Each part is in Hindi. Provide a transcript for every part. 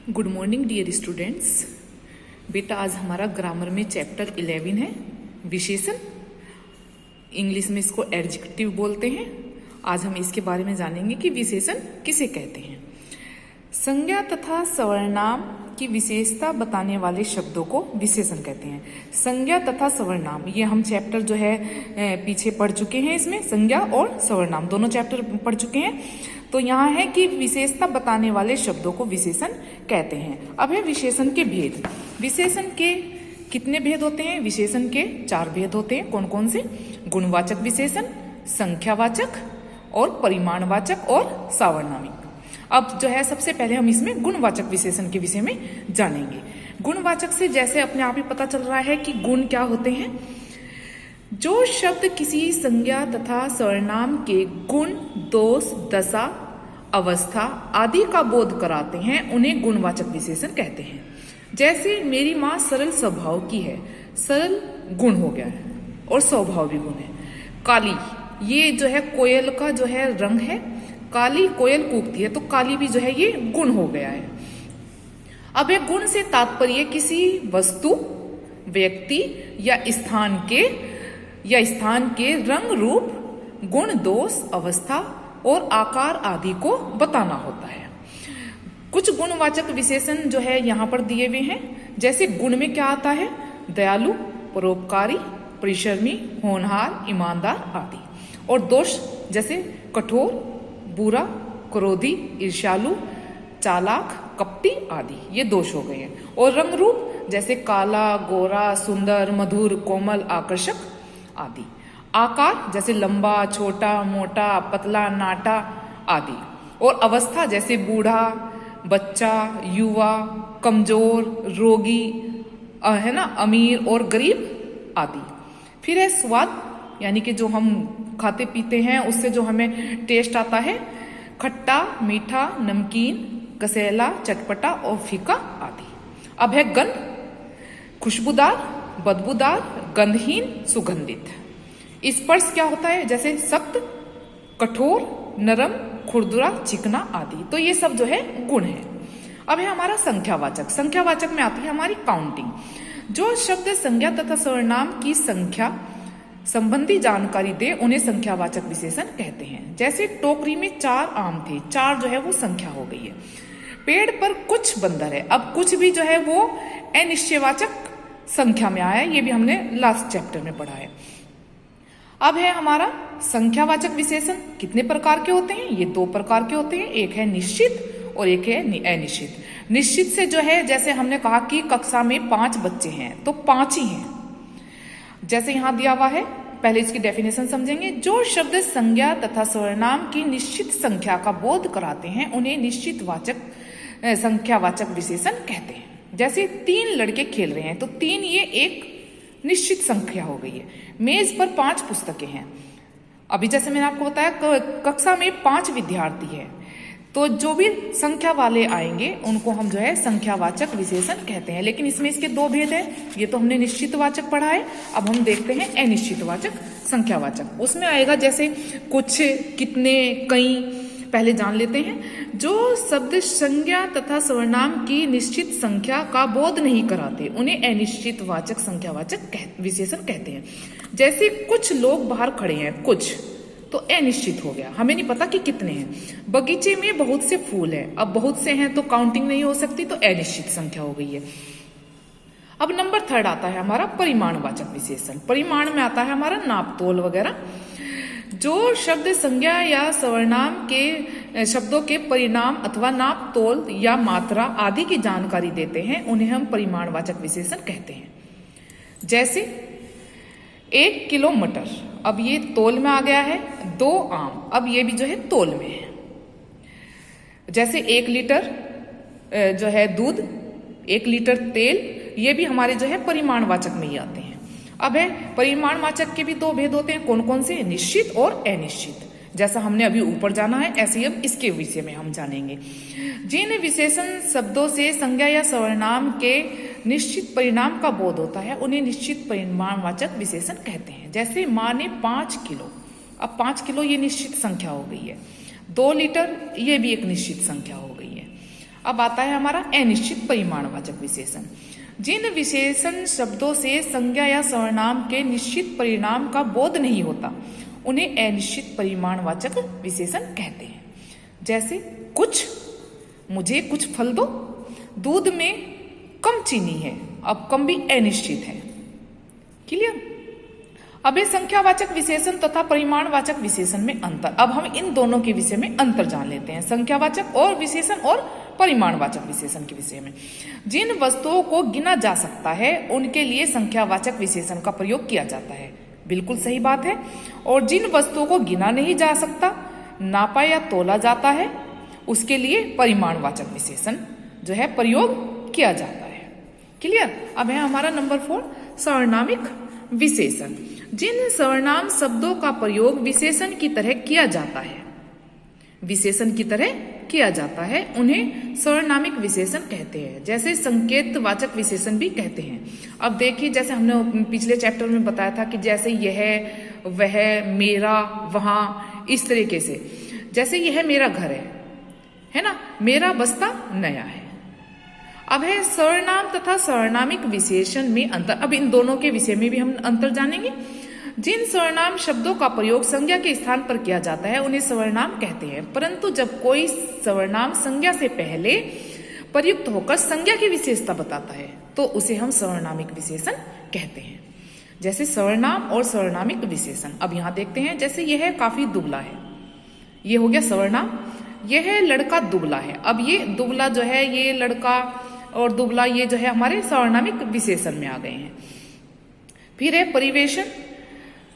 Good morning dear students. बेटा आज हमारा ग्रामर में चैप्टर 11 है विशेषण। इंग्लिश में इसको एडजेक्टिव बोलते हैं। आज हम इसके बारे में जानेंगे कि विशेषण किसे कहते हैं। संज्ञा तथा सर्वनाम की विशेषता बताने वाले शब्दों को विशेषण कहते हैं। संज्ञा तथा सर्वनाम ये हम चैप्टर जो है पीछे पढ़ चुके हैं। इसमें संज्ञा और सर्वनाम दोनों चैप्टर पढ़ चुके हैं। तो यहाँ है कि विशेषता बताने वाले शब्दों को विशेषण कहते हैं। अब है विशेषण के भेद। विशेषण के कितने भेद होते हैं? विशेषण के 4 भेद होते हैं। कौन कौन से? गुणवाचक विशेषण, संख्यावाचक और परिमाणवाचक और सावर्णामिक। अब जो है सबसे पहले हम इसमें गुणवाचक विशेषण के विषय में जानेंगे। गुणवाचक से जैसे अपने आप ही पता चल रहा है कि गुण क्या होते हैं। जो शब्द किसी संज्ञा तथा सर्वनाम के गुण, दोष, दशा, अवस्था आदि का बोध कराते हैं उन्हें गुणवाचक विशेषण कहते हैं। जैसे मेरी माँ सरल स्वभाव की है, सरल गुण हो गया है और स्वभाव भी गुण है। काली, ये जो है कोयल का जो है रंग है, काली कोयल कूकती है तो काली भी जो है ये गुण हो गया है। अब एक गुण से तात्पर्य किसी वस्तु, व्यक्ति या स्थान के रंग, रूप, गुण, दोष, अवस्था और आकार आदि को बताना होता है। कुछ गुणवाचक विशेषण जो है यहाँ पर दिए हुए हैं। जैसे गुण में क्या आता है? दयालु, परोपकारी, परिश्रमी, होनहार, ईमानदार आदि। और दोष जैसे कठोर, बुरा, क्रोधी, ईर्ष्यालु, चालाक, कपटी आदि, ये दोष हो गए हैं। और रंग रूप जैसे काला, गोरा, सुंदर, मधुर, कोमल, आकर्षक आदि। आकार जैसे लंबा, छोटा, मोटा, पतला, नाटा आदि। और अवस्था जैसे बूढ़ा, बच्चा, युवा, कमजोर, रोगी, है ना, अमीर और गरीब आदि। फिर है स्वाद, यानी कि जो हम खाते पीते हैं उससे जो हमें टेस्ट आता है, खट्टा, मीठा, नमकीन, कसैला, चटपटा और फीका आदि। अब है गंध, खुशबूदार, बदबूदार, गंधहीन, सुगंधित। स्पर्श क्या होता है? जैसे सख्त, कठोर, नरम, खुरदुरा, चिकना आदि। तो ये सब जो है गुण है। अब है हमारा संख्यावाचक। संख्यावाचक में आती है हमारी काउंटिंग। जो शब्द संज्ञा तथा सर्वनाम की संख्या संबंधी जानकारी दे उन्हें संख्यावाचक विशेषण कहते हैं। जैसे टोकरी में 4 आम थे, 4 जो है वो संख्या हो गई है। पेड़ पर कुछ बंदर है, अब कुछ भी जो है वो अनिश्चयवाचक संख्या में आया है। ये भी हमने लास्ट चैप्टर में पढ़ा है। अब है हमारा संख्यावाचक विशेषण। कितने प्रकार के होते हैं? ये 2 प्रकार के होते हैं। एक है निश्चित और एक है अनिश्चित। निश्चित से जो है जैसे हमने कहा कि कक्षा में 5 बच्चे हैं तो 5 ही हैं। जैसे यहां दिया हुआ है, पहले इसकी डेफिनेशन समझेंगे। जो शब्द संज्ञा तथा सर्वनाम की निश्चित संख्या का बोध कराते हैं उन्हें निश्चित वाचक संख्यावाचक विशेषण कहते हैं। जैसे 3 लड़के खेल रहे हैं तो 3 ये एक निश्चित संख्या हो गई है। मेज पर 5 पुस्तकें हैं। अभी जैसे मैंने आपको बताया कक्षा में 5 विद्यार्थी हैं तो जो भी संख्या वाले आएंगे उनको हम जो है संख्यावाचक विशेषण कहते हैं। लेकिन इसमें इसके 2 भेद हैं। ये तो हमने निश्चितवाचक पढ़ा है। अब हम देखते हैं अनिश्चितवाचक संख्यावाचक। उसमें आएगा जैसे कुछ, कितने, कई। पहले जान लेते हैं। जो शब्द संज्ञा तथा सर्वनाम की निश्चित संख्या का बोध नहीं कराते उन्हें अनिश्चितवाचक संख्यावाचक विशेषण कहते हैं। जैसे कुछ लोग बाहर खड़े हैं, कुछ तो अनिश्चित हो गया, हमें नहीं पता कि कितने हैं। बगीचे में बहुत से फूल हैं, अब बहुत से हैं तो काउंटिंग नहीं हो सकती तो अनिश्चित संख्या हो गई है। अब नंबर 3 आता है हमारा परिमाणवाचक विशेषण। परिमाण में आता है हमारा नाप तोल वगैरह। जो शब्द संज्ञा या सर्वनाम के शब्दों के परिणाम अथवा नाप तोल या मात्रा आदि की जानकारी देते हैं उन्हें हम परिमाणवाचक विशेषण कहते हैं। जैसे 1 किलो मटर, अब ये तोल में आ गया है। 2 आम, अब ये भी जो है तोल में है। जैसे 1 लीटर जो है दूध, 1 लीटर तेल, ये भी हमारे जो है परिमाणवाचक में ही आते हैं। अब है परिमाणवाचक के भी 2 भेद होते हैं। कौन कौन से? निश्चित और अनिश्चित। जैसा हमने अभी ऊपर जाना है ऐसे ही अब इसके विषय में हम जानेंगे। जिन विशेषण शब्दों से संज्ञा या सर्वनाम के निश्चित परिणाम का बोध होता है उन्हें निश्चित परिमाणवाचक विशेषण कहते हैं। जैसे माँ ने 5 किलो, अब 5 किलो ये निश्चित संख्या हो गई है। 2 लीटर ये भी एक निश्चित संख्या हो गई है। अब आता है हमारा अनिश्चित परिमाणवाचक विशेषण। जिन विशेषण शब्दों से संज्ञा या सर्वनाम के निश्चित परिणाम का बोध नहीं होता उन्हें अनिश्चित परिमाणवाचक विशेषण कहते हैं। जैसे कुछ, मुझे कुछ फल दो, दूध में कम चीनी है। अब कम भी अनिश्चित है। क्लियर? अब ये संख्यावाचक विशेषण तथा परिमाणवाचक विशेषण में अंतर। अब हम इन दोनों के विषय में अंतर जान लेते हैं, संख्यावाचक और विशेषण और परिमाणवाचक विशेषण के विषय में। जिन वस्तुओं को गिना जा सकता है उनके लिए संख्यावाचक विशेषण का प्रयोग किया जाता है, बिल्कुल सही बात है। और जिन वस्तुओं को गिना नहीं जा सकता, नापा या तोला जाता है, उसके लिए परिमाणवाचक विशेषण जो है प्रयोग किया जाता है। क्लियर? अब है हमारा नंबर 4 सर्वनामिक विशेषण। जिन सर्वनाम शब्दों का प्रयोग विशेषण की तरह किया जाता है, विशेषण की तरह किया जाता है, उन्हें सर्वनामिक विशेषण कहते हैं। जैसे संकेतवाचक विशेषण भी कहते हैं। अब देखिए, जैसे हमने पिछले चैप्टर में बताया था कि जैसे यह, वह, मेरा, वहां, इस तरीके से। जैसे यह मेरा घर है ना, मेरा बस्ता नया है। अब है सर्वनाम तथा सर्वनामिक विशेषण में अंतर। अब इन दोनों के विषय में भी हम अंतर जानेंगे। जिन सर्वनाम शब्दों का प्रयोग संज्ञा के स्थान पर किया जाता है उन्हें सर्वनाम कहते हैं, परंतु जब कोई सर्वनाम संज्ञा से पहले प्रयुक्त होकर संज्ञा की विशेषता बताता है तो उसे हम सर्वनामिक विशेषण कहते हैं। जैसे सर्वनाम और सर्वनामिक विशेषण। अब यहां देखते हैं, जैसे यह काफी दुबला है, ये हो गया सर्वनाम। यह लड़का दुबला है। अब ये दुबला जो है, ये लड़का और दुबला, ये जो है हमारे सर्वनामिक विशेषण में आ गए हैं। फिर है परिवेशन।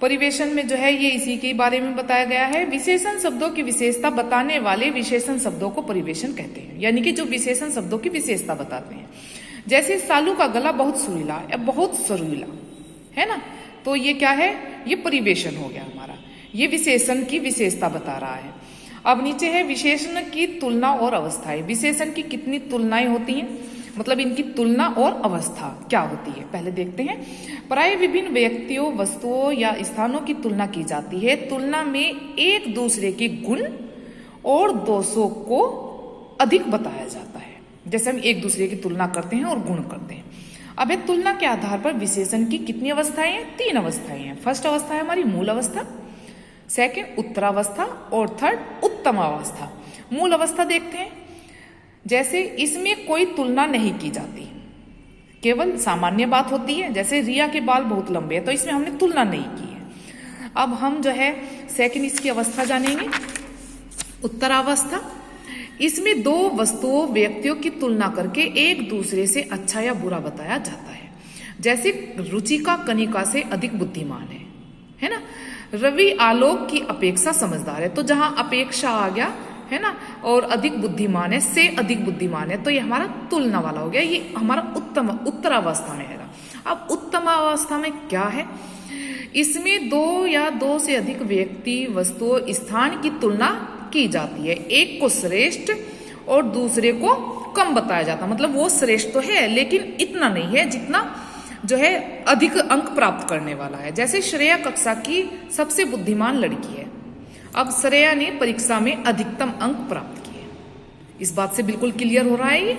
परिवेशन में जो है ये इसी के बारे में बताया गया है। विशेषण शब्दों की विशेषता बताने वाले विशेषण शब्दों को परिवेशन कहते हैं, यानी कि जो विशेषण शब्दों की विशेषता बताते हैं। जैसे सालू का गला बहुत सुरीला या बहुत सरीला है ना, तो ये क्या है, ये परिवेशन हो गया हमारा, ये विशेषण की विशेषता बता रहा है। अब नीचे है विशेषण की तुलना और अवस्थाएं। विशेषण की कितनी तुलनाएं होती हैं, मतलब इनकी तुलना और अवस्था क्या होती है, पहले देखते हैं। प्राय विभिन्न व्यक्तियों, वस्तुओं या स्थानों की तुलना की जाती है। तुलना में एक दूसरे के गुण और दोषों को अधिक बताया जाता है। जैसे हम एक दूसरे की तुलना करते हैं और गुण करते हैं। अब तुलना के आधार पर विशेषण की कितनी अवस्थाएं हैं? 3 अवस्थाएं हैं। फर्स्ट अवस्था है हमारी मूल अवस्था, सेकंड उत्तरावस्था और थर्ड उत्तम अवस्था। मूल अवस्था देखते हैं। जैसे इसमें कोई तुलना नहीं की जाती, केवल सामान्य बात होती है। जैसे रिया के बाल बहुत लंबे हैं, तो इसमें हमने तुलना नहीं की है। अब हम जो है सेकंड इसकी अवस्था जानेंगे, उत्तरावस्था। इसमें 2 वस्तुओं, व्यक्तियों की तुलना करके एक दूसरे से अच्छा या बुरा बताया जाता है। जैसे रुचिका कनिका से अधिक बुद्धिमान है ना। रवि आलोक की अपेक्षा समझदार है, तो जहां अपेक्षा आ गया है ना, और अधिक बुद्धिमान है, से अधिक बुद्धिमान है, तो ये हमारा तुलना वाला हो गया। ये हमारा उत्तरावस्था में है। अब उत्तम अवस्था में क्या है? इसमें 2 या 2 से अधिक व्यक्ति, वस्तुओं, स्थान की तुलना की जाती है। एक को श्रेष्ठ और दूसरे को कम बताया जाता है। मतलब वो श्रेष्ठ तो है लेकिन इतना नहीं है जितना जो है अधिक अंक प्राप्त करने वाला है। जैसे श्रेया कक्षा की सबसे बुद्धिमान लड़की है। अब श्रेया ने परीक्षा में अधिकतम अंक प्राप्त किए। इस बात से बिल्कुल क्लियर हो रहा है ये,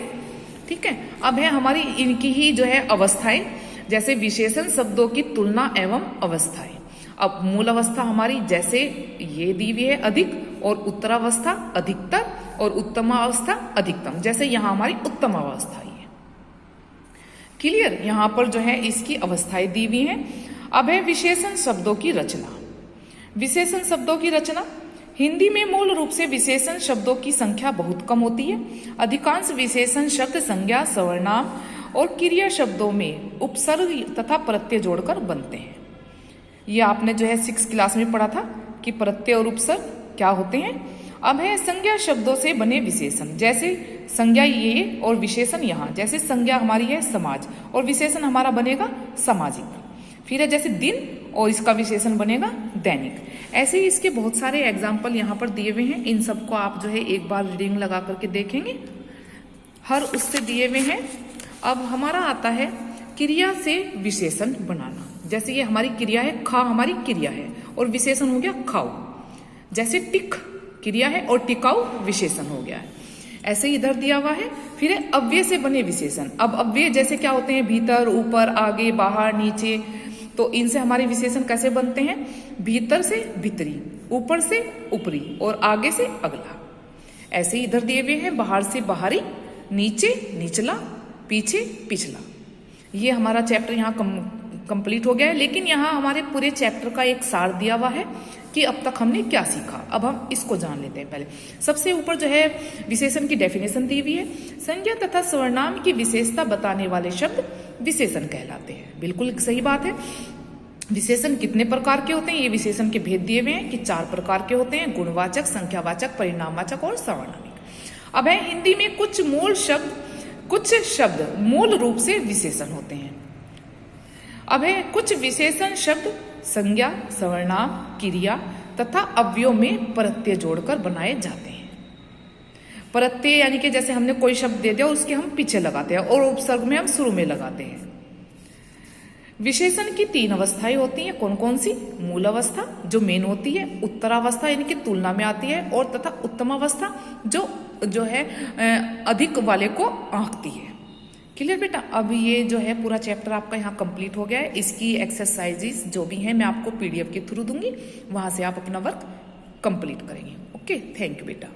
ठीक है। अब है हमारी इनकी ही जो है अवस्थाएं, जैसे विशेषण शब्दों की तुलना एवं अवस्थाएं। अब मूल अवस्था हमारी जैसे ये दी हुई है अधिक, और उत्तरावस्था अधिकतर और उत्तम अवस्था अधिकतम। जैसे यहाँ हमारी उत्तम अवस्था ही है। क्लियर? यहाँ पर जो है इसकी अवस्थाएं दी हुई हैं। अब है विशेषण शब्दों की रचना। विशेषण शब्दों की रचना। हिंदी में मूल रूप से विशेषण शब्दों की संख्या बहुत कम होती है। अधिकांश विशेषण शब्द संज्ञा, सर्वनाम और क्रिया शब्दों में उपसर्ग तथा प्रत्यय जोड़कर बनते हैं। ये आपने जो है 6th क्लास में पढ़ा था कि प्रत्यय और उपसर्ग क्या होते हैं। अब है संज्ञा शब्दों से बने विशेषण। जैसे संज्ञा ये और विशेषण यहाँ। जैसे संज्ञा हमारी है समाज और विशेषण हमारा बनेगा सामाजिक। फिर है जैसे दिन और इसका विशेषण बनेगा दैनिक। ऐसे ही इसके बहुत सारे एग्जाम्पल यहाँ पर दिए हुए हैं। इन सबको आप जो है एक बार रीडिंग लगा करके देखेंगे, हर उससे दिए हुए हैं। अब हमारा आता है क्रिया से विशेषण बनाना। जैसे ये हमारी क्रिया है, खा हमारी क्रिया है और विशेषण हो गया खाओ। जैसे टिक क्रिया है और टिकाऊ विशेषण हो गया है। ऐसे ही इधर दिया हुआ है। फिर है अव्यय से बने विशेषण। अब अव्यय जैसे क्या होते हैं, भीतर, ऊपर, आगे, बाहर, नीचे, तो इनसे हमारे विशेषण कैसे बनते हैं, भीतर से भीतरी, ऊपर से ऊपरी और आगे से अगला। ऐसे ही इधर दिए हुए हैं, बाहर से बाहरी, नीचे निचला, पीछे पिछला। ये हमारा चैप्टर यहाँ कंप्लीट हो गया है। लेकिन यहाँ हमारे पूरे चैप्टर का एक सार दिया हुआ है कि अब तक हमने क्या सीखा। अब हम इसको जान लेते हैं। पहले सबसे ऊपर जो है विशेषण की डेफिनेशन दी हुई है। संज्ञा तथा सर्वनाम की विशेषता बताने वाले शब्द विशेषण कहलाते हैं। बिल्कुल सही बात है। विशेषण कितने प्रकार के होते हैं, ये विशेषण के भेद दिए हुए हैं कि 4 प्रकार के होते हैं, गुणवाचक, संख्यावाचक, परिणामवाचक और सार्वनामिक। अब है हिंदी में कुछ शब्द मूल रूप से विशेषण होते हैं। अब है कुछ विशेषण शब्द संज्ञा, सर्वनाम, क्रिया तथा अव्ययों में प्रत्यय जोड़कर बनाए जाते हैं। प्रत्यय यानी कि जैसे हमने कोई शब्द दे दिया उसके हम पीछे लगाते हैं और उपसर्ग में हम शुरू में लगाते हैं। विशेषण की 3 अवस्थाएं होती हैं। कौन कौन सी, मूल अवस्था जो मेन होती है, उत्तरावस्था यानी कि तुलना में आती है, और तथा उत्तम अवस्था जो है अधिक वाले को आंकती है। क्लियर बेटा। अब ये जो है पूरा चैप्टर आपका यहाँ कंप्लीट हो गया है। इसकी एक्सरसाइजेस जो भी हैं मैं आपको PDF के थ्रू दूंगी, वहां से आप अपना वर्क कंप्लीट करेंगे। ओके, थैंक यू बेटा।